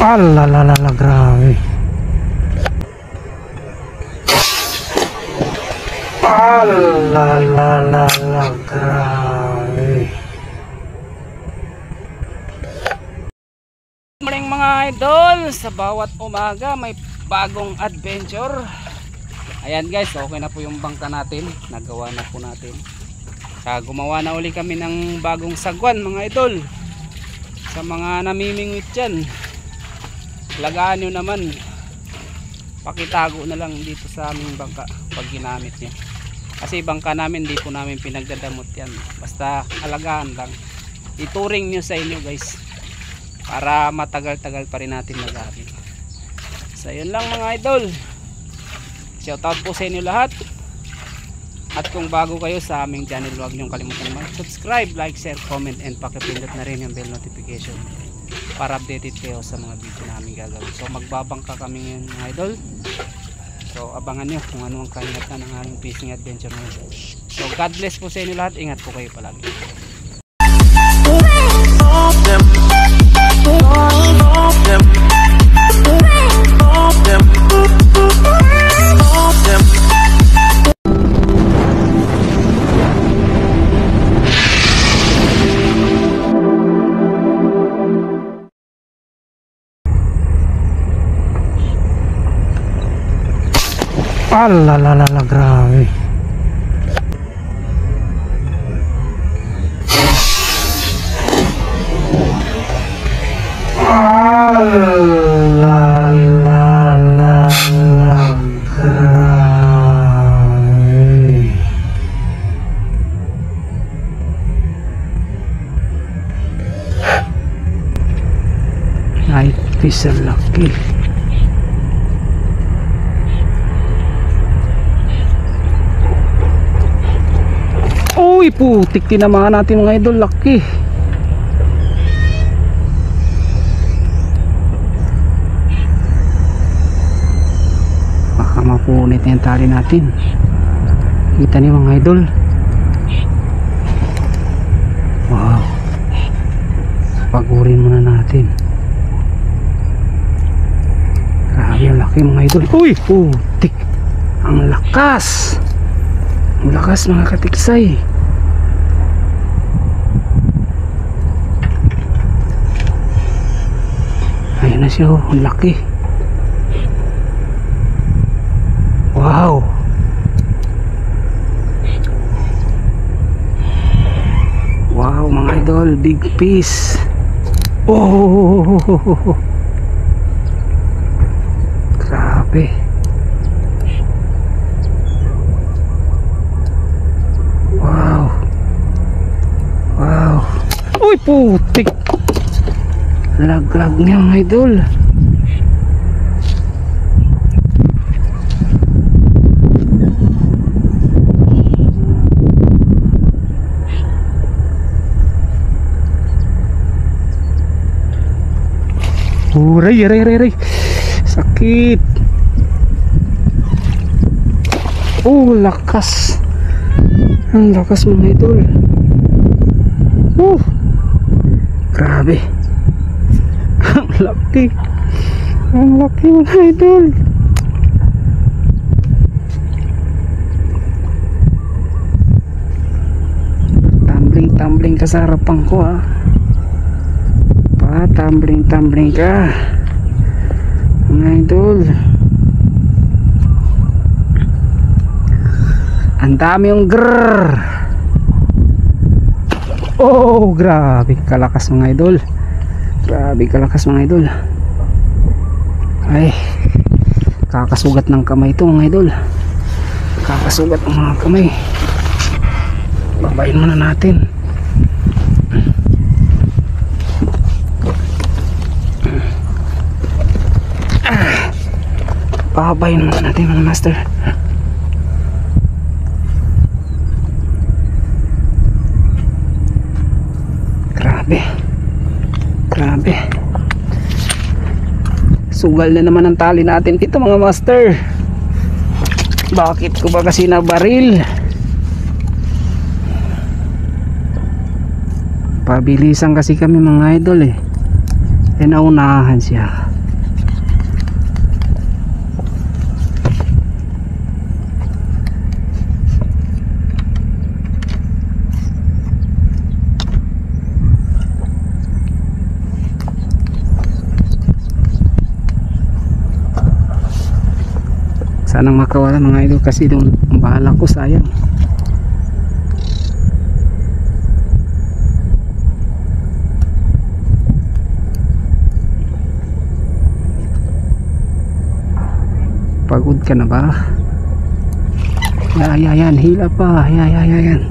Alalalala, grabe. Alalalala, grabe. Morning mga idol, sa bawat umaga may bagong adventure. Ayan guys, okay na po yung bangka natin, nagawa na po natin. Gumawa na uli kami ng bagong sagwan mga idol. Sa mga namimingwit dyan, lagaan nyo naman, pakitago na lang dito sa aming bangka pag ginamit nyo. Kasi bangka namin, di po namin pinagdadamot yan, basta alagaan lang. Ituring nyo sa inyo guys, para matagal-tagal pa rin natin mag-aari. So yun lang mga idol, shoutout po sa inyo lahat. At kung bago kayo sa aming channel, huwag niyong kalimutan mag-subscribe, like, share, comment, and pakipindot na rin yung bell notification para updated kayo sa mga video namin gagawin. So magbabangka kami ngayon mga idol. So abangan nyo kung ano ang kanihatan ng aming fishing adventure ngayon. So God bless po sa inyo lahat. Ingat po kayo palagi. Alalalala, grabe. Alalalala, grabe. Night fish are lucky. Uy, putik, tinamaan natin mga idol, laki. Baka mapunit na yung tali natin. Kita niyo mga idol. Wow, pagurin muna natin. Grabe ang laki mga idol. Uy, putik, ang lakas. Ang lakas mga katiksay. Ayun na siya, ang laki. Wow. Wow mga idol, big fish. Oh, grabe. Uy, putik, laglag niya mga idol. Ray, sakit. Lakas, ang lakas mga idol. Grabe. Ang laki. Ang laki mga idol. Tumbling ka sa harapan ko ha. Tumbling ka mga idol. Ang dami yung grrr. Oh, grabe kalakas mga idol. Grabe kalakas mga idol. Ay, kakasugat ng kamay ito mga idol. Kakasugat ng mga kamay. Babayin muna natin. Babayin muna natin mga master. Grabe. Sugal na naman ang tali natin dito mga master. Bakit ko ba kasi nabaril? Pabilisan kasi kami mga idol eh. Naunahan siya. Sanang makawala mga idol kasi doon bahala ko, sayang. Pagod ka na ba? Yan, hila pa. Yan.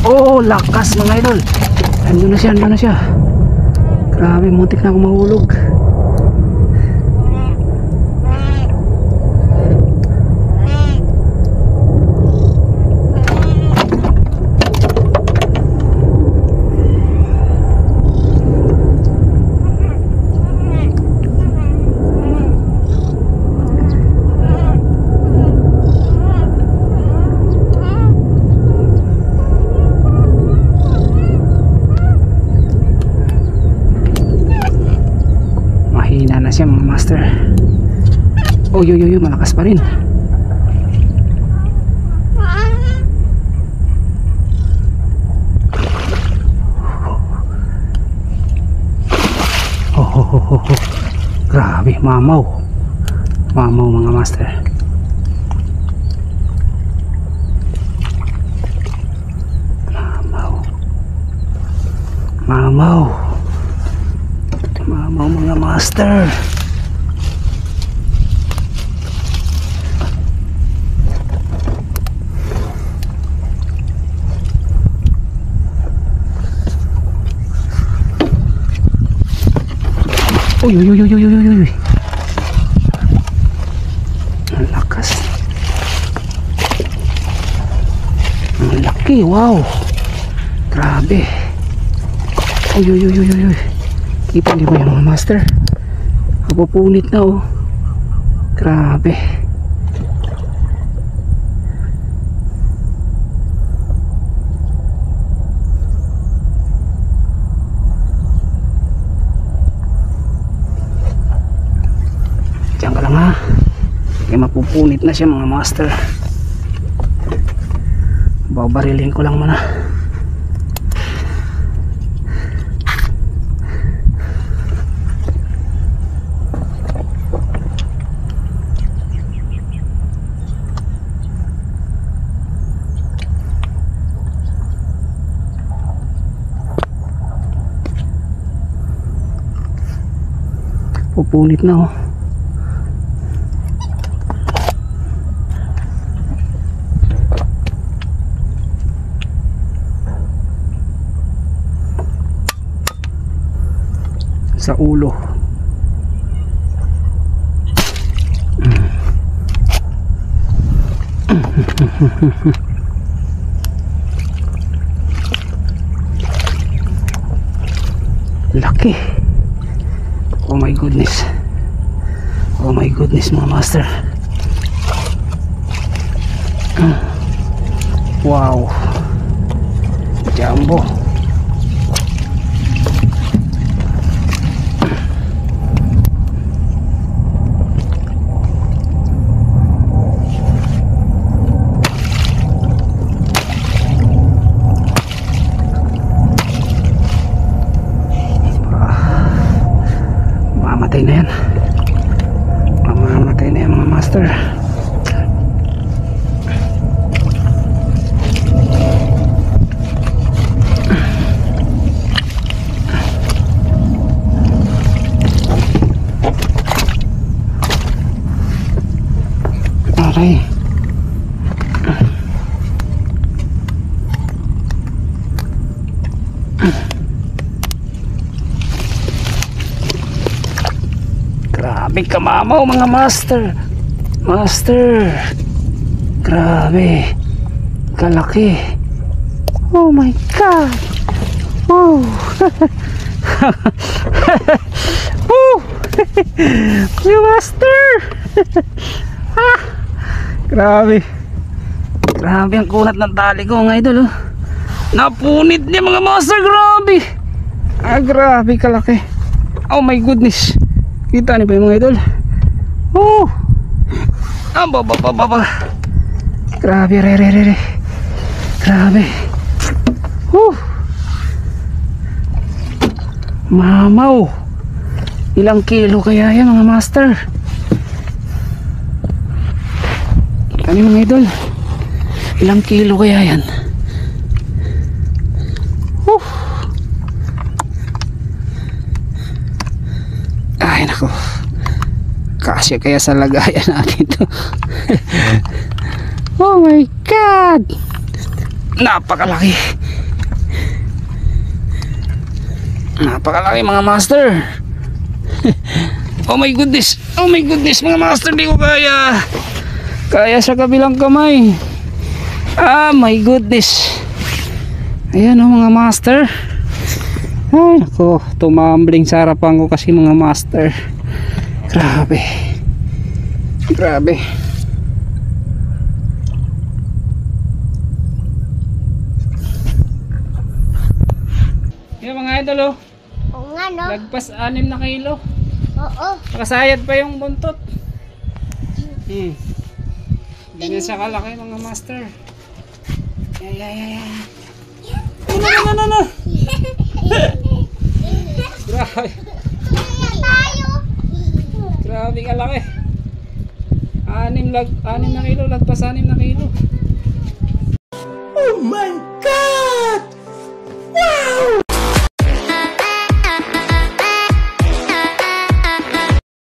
Oh, lakas mga idol. Andun na siya. Grabe, muntik na akong mahulog. Siya mga master. Oh, malakas pa rin. Oh. Grabe, mamaw mga master. Mamaw mga master. Uy. Ang lakas. Ang laki, wow. Grabe. Uy. Kita niyo ba yung mga master? Kapupunit na oh. Grabe. Diyan ka lang ha. Kaya mapupunit na siya mga master. Babarilin ko lang muna. Pupunit na oh. Sa ulo. Laki. Oh my goodness mga master. Wow, jumbo. Mamatay na yan mga master. Aray. Grabe kamamaw mga master. Grabe kalaki. Oh my god. Oh. Mga master. Grabe ang kunat ng tali ko mga idol oh. Napunit niya mga master. Grabe kalaki. Oh my goodness. Kita niyo ba yung mga idol? Oh! Baba. Grabe, re. Grabe. Mamaw. Ilang kilo kaya yan mga master? Ano mga idol? Ilang kilo kaya yan? Ay nako. Kasya kaya sa lagayan natin to. Oh my god. Napakalaki. Napakalaki mga master. Oh my goodness. Oh my goodness mga master, di ko kaya. Kaya sa kabilang kamay. Ah my goodness. Ayan oh mga master. Ay nako, tumambling sa harapan ko kasi mga master. Grabe. Grabe. Yan mga idol oh. Oo nga no? Lagpas 6 na kilo. Oo. Nakasayad pa yung buntot. Ganyan siya kalaki mga master. Ay. No. Grabe. Grabe kalaki. 6 na kilo. Lagpas 6 na kilo. Oh my God! Wow!